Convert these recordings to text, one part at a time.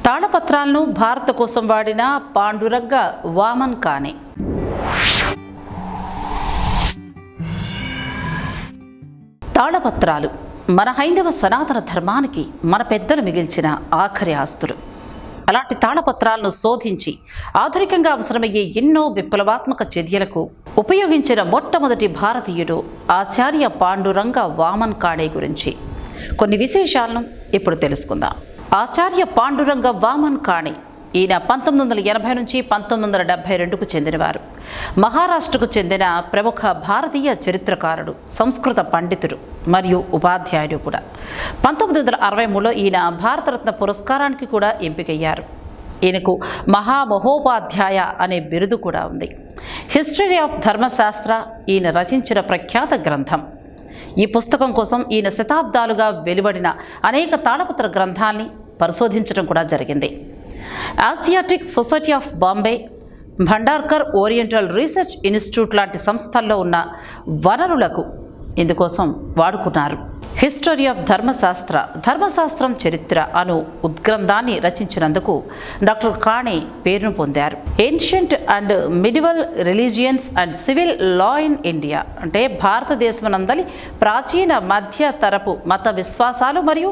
తాళపత్రాలను భారత కోసం వాడిన పాండురంగ వామన్ కానే. తాళపత్రాలు మన హైందవ సనాతన ధర్మానికి మన పెద్దలు మిగిల్చిన ఆఖరి ఆస్తులు. అలాంటి తాళపత్రాలను శోధించి ఆధునికంగా అవసరమయ్యే ఎన్నో విప్లవాత్మక చర్యలకు ఉపయోగించిన మొట్టమొదటి భారతీయుడు ఆచార్య పాండురంగ వామన్ కానే గురించి కొన్ని విశేషాలను ఇప్పుడు తెలుసుకుందాం. ఆచార్య పాండురంగ వామన్ కానే ఈయన 1980 నుంచి 1972కు చెందినవారు. మహారాష్ట్రకు చెందిన ప్రముఖ భారతీయ చరిత్రకారుడు, సంస్కృత పండితుడు మరియు ఉపాధ్యాయుడు కూడా. 1963లో ఈయన భారతరత్న పురస్కారానికి కూడా ఎంపికయ్యారు. ఈయనకు మహామహోపాధ్యాయ అనే బిరుదు కూడా ఉంది. హిస్టరీ ఆఫ్ ధర్మశాస్త్ర ఈయన రచించిన ప్రఖ్యాత గ్రంథం. ఈ పుస్తకం కోసం ఈయన శతాబ్దాలుగా వెలువడిన అనేక తాళపత్ర గ్రంథాల్ని పరిశోధించడం కూడా జరిగింది. Asiatic society of Bombay, Bhandarkar oriental research institute లాంటి సంస్థల్లో ఉన్న వనరులకు ఇందుకోసం వాడుకున్నారు. హిస్టరీ ఆఫ్ ధర్మశాస్త్ర, ధర్మశాస్త్రం చరిత్ర అను ఉద్గ్రంథాన్ని రచించినందుకు డాక్టర్ కానే పేరును పొందారు. Ancient and medieval religions and civil law in India అంటే భారతదేశమునందలి ప్రాచీన మధ్య తరపు మత విశ్వాసాలు మరియు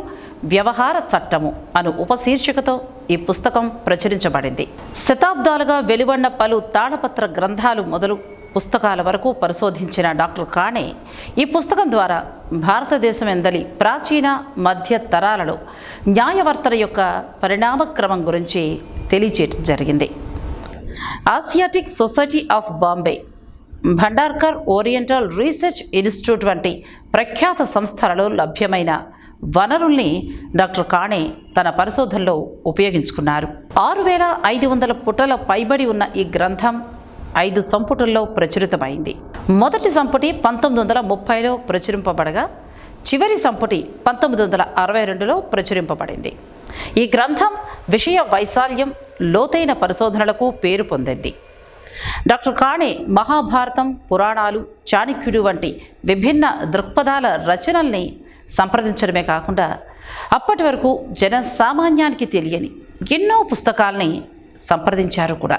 వ్యవహార చట్టము అను ఉపశీర్షికతో ఈ పుస్తకం ప్రచురించబడింది. శతాబ్దాలుగా వెలువడిన పలు తాళపత్ర గ్రంథాలు మొదలు పుస్తకాల వరకు పరిశోధించిన డాక్టర్ కానే ఈ పుస్తకం ద్వారా భారతదేశం ఎందలి ప్రాచీన మధ్య తరాలలో న్యాయవర్తన యొక్క పరిణామక్రమం గురించి తెలియచేయడం జరిగింది. Asiatic society of Bombay, Bhandarkar oriental research institute వంటి ప్రఖ్యాత సంస్థలలో లభ్యమైన వనరుల్ని డాక్టర్ కానే తన పరిశోధనలో ఉపయోగించుకున్నారు. 6500 పుటల పైబడి ఉన్న ఈ గ్రంథం 5 సంపుటుల్లో ప్రచురితమైంది. మొదటి సంపుటి 1930లో ప్రచురింపబడగా చివరి సంపుటి 1962లో ప్రచురింపబడింది. ఈ గ్రంథం విషయ వైశాల్యం, లోతైన పరిశోధనలకు పేరు పొందింది. డాక్టర్ కానే మహాభారతం, పురాణాలు, చాణక్యుడు వంటి విభిన్న దృక్పథాల రచనల్ని సంప్రదించడమే కాకుండా అప్పటి వరకు జనసామాన్యానికి తెలియని ఎన్నో పుస్తకాల్ని సంప్రదించారు కూడా.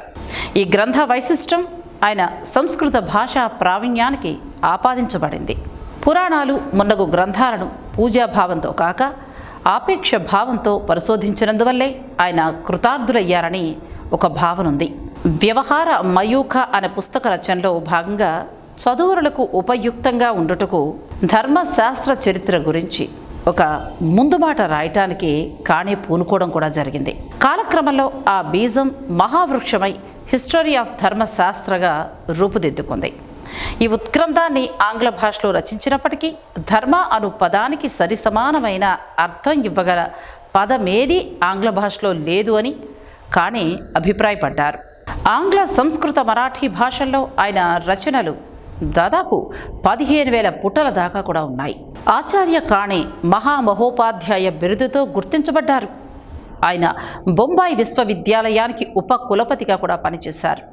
ఈ గ్రంథ వైశిష్టం ఆయన సంస్కృత భాషా ప్రావీణ్యానికి ఆపాదించబడింది. పురాణాలు మున్నగు గ్రంథాలను పూజాభావంతో కాక ఆపేక్ష భావంతో పరిశోధించినందువల్లే ఆయన కృతార్థులయ్యారని ఒక భావన ఉంది. వ్యవహార మయూఖ అనే పుస్తక రచనలో భాగంగా చదువురులకు ఉపయుక్తంగా ఉండుటకు ధర్మశాస్త్ర చరిత్ర గురించి ఒక ముందు మాట రాయటానికి కానే పూనుకోవడం కూడా జరిగింది. కాలక్రమంలో ఆ బీజం మహావృక్షమై హిస్టరీ ఆఫ్ ధర్మశాస్త్రగా రూపుదిద్దుకుంది. ఈ ఉత్గ్రంథాన్ని ఆంగ్ల భాషలో రచించినప్పటికీ ధర్మ అను పదానికి సరిసమానమైన అర్థం ఇవ్వగల పదమేది ఆంగ్ల భాషలో లేదు అని కానే అభిప్రాయపడ్డారు. ఆంగ్ల, సంస్కృత, మరాఠీ భాషల్లో ఆయన రచనలు దాదాపు 15,000 పుటల దాకా కూడా ఉన్నాయి. ఆచార్య కానే మహామహోపాధ్యాయ బిరుదుతో గుర్తించబడ్డారు. ఆయన బొంబాయి విశ్వవిద్యాలయానికి ఉప కులపతిగా కూడా పనిచేశారు.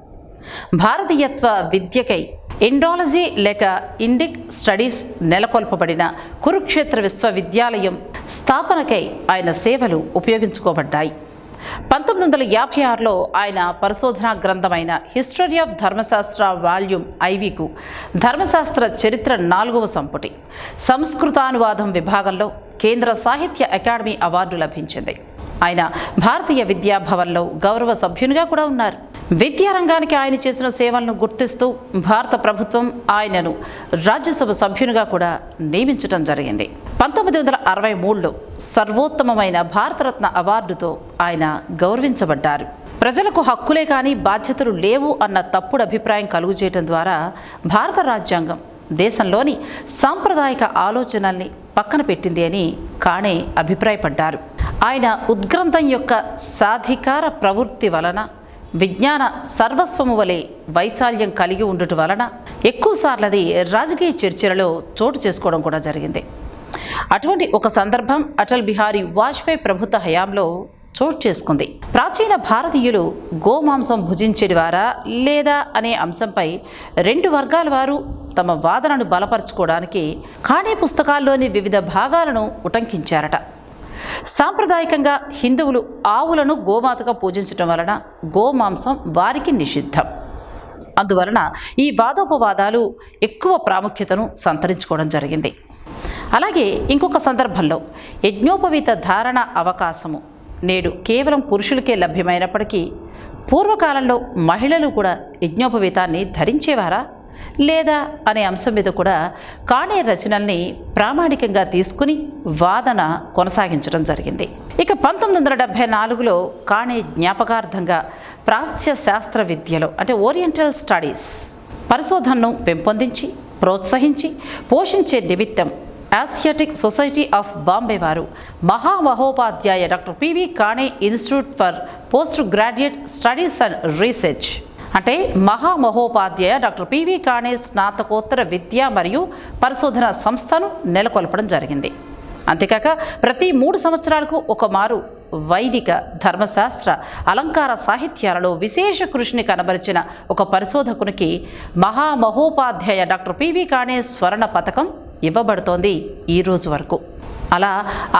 భారతీయత్వ విద్యకై ఇండాలజీ లేక ఇండిక్ స్టడీస్ నెలకొల్పబడిన కురుక్షేత్ర విశ్వవిద్యాలయం స్థాపనకై ఆయన సేవలు ఉపయోగించుకోబడ్డాయి. 1956లో ఆయన పరిశోధనా గ్రంథమైన హిస్టరీ ఆఫ్ ధర్మశాస్త్ర వాల్యూమ్ ఐవికు ధర్మశాస్త్ర చరిత్ర 4వ సంపుటి సంస్కృతానువాదం విభాగంలో కేంద్ర సాహిత్య అకాడమీ అవార్డు లభించింది. ఆయన భారతీయ విద్యాభవన్లో గౌరవ సభ్యునిగా కూడా ఉన్నారు. విద్యారంగానికి ఆయన చేసిన సేవలను గుర్తిస్తూ భారత ప్రభుత్వం ఆయనను రాజ్యసభ సభ్యునిగా కూడా నియమించడం జరిగింది. 1963లో సర్వోత్తమమైన భారతరత్న అవార్డుతో ఆయన గౌరవించబడ్డారు. ప్రజలకు హక్కులే కానీ బాధ్యతలు లేవు అన్న తప్పుడు అభిప్రాయం కలుగు చేయడం ద్వారా భారత రాజ్యాంగం దేశంలోని సాంప్రదాయిక ఆలోచనల్ని పక్కన పెట్టింది అని కానే అభిప్రాయపడ్డారు. ఆయన ఉద్గ్రంథం యొక్క సాధికార ప్రవృత్తి వలన విజ్ఞాన సర్వస్వము వలె వైశాల్యం కలిగి ఉండటం వలన ఎక్కువసార్లది రాజకీయ చర్చలలో చోటు చేసుకోవడం కూడా జరిగింది. అటువంటి ఒక సందర్భం అటల్ బిహారీ వాజ్పేయి ప్రభుత్వ హయాంలో చోటు చేసుకుంది. ప్రాచీన భారతీయులు గోమాంసం భుజించేవారా లేదా అనే అంశంపై 2 వర్గాల వారు తమ వాదనను బలపరుచుకోవడానికి కానే పుస్తకాల్లోని వివిధ భాగాలను ఉటంకించారట. సాంప్రదాయకంగా హిందువులు ఆవులను గోమాతగా పూజించడం వలన గోమాంసం వారికి నిషిద్ధం. అందువలన ఈ వాదోపవాదాలు ఎక్కువ ప్రాముఖ్యతను సంతరించుకోవడం జరిగింది. అలాగే ఇంకొక సందర్భంలో యజ్ఞోపవీత ధారణ అవకాశము నేడు కేవలం పురుషులకే లభ్యమైనప్పటికీ పూర్వకాలంలో మహిళలు కూడా యజ్ఞోపవీతాన్ని ధరించేవారా లేదా అనే అంశం మీద కూడా కాణే రచనల్ని ప్రామాణికంగా తీసుకుని వాదన కొనసాగించడం జరిగింది. ఇక 1974లో కాణే జ్ఞాపకార్థంగా ప్రాచ్య శాస్త్ర విద్యలో అంటే ఓరియంటల్ స్టడీస్ పరిశోధనను పెంపొందించి ప్రోత్సహించి పోషించే నిమిత్తం ఆసియాటిక్ సొసైటీ ఆఫ్ బాంబే వారు Mahamahopadhyaya doctor PV Kane institute for post graduate studies and research అంటే మహామహోపాధ్యాయ డాక్టర్ పివి కాణే స్నాతకోత్తర విద్య మరియు పరిశోధన సంస్థను నెలకొల్పడం జరిగింది. అంతేకాక ప్రతి 3 సంవత్సరాలకు ఒక మారు వైదిక ధర్మశాస్త్ర అలంకార సాహిత్యాలలో విశేష కృషిని కనబరిచిన ఒక పరిశోధకునికి మహామహోపాధ్యాయ డాక్టర్ పివి కాణే స్వర్ణ పథకం ఇవ్వబడుతోంది ఈ రోజు వరకు. అలా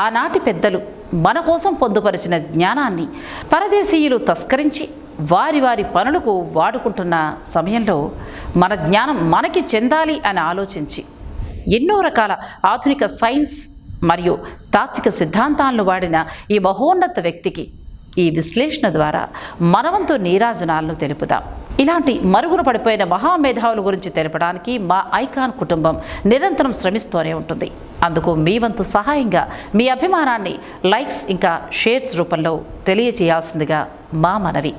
ఆనాటి పెద్దలు మన కోసం పొందుపరిచిన జ్ఞానాన్ని పరదేశీయులు తస్కరించి వారి వారి పనులకు వాడుకుంటున్న సమయంలో మన జ్ఞానం మనకి చెందాలి అని ఆలోచించి ఎన్నో రకాల ఆధునిక సైన్స్ మరియు తాత్విక సిద్ధాంతాలను వాడిన ఈ మహోన్నత వ్యక్తికి ఈ విశ్లేషణ ద్వారా మనవంతు నీరాజనాలను తెలుపుదాం. ఇలాంటి మరుగున పడిపోయిన మహామేధావుల గురించి తెలపడానికి మా ఐకాన్ కుటుంబం నిరంతరం శ్రమిస్తూనే ఉంటుంది. అందుకు మీ వంతు సహాయంగా మీ అభిమానాన్ని లైక్స్ ఇంకా షేర్స్ రూపంలో తెలియజేయాల్సిందిగా మా మనవి.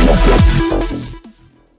Yeah.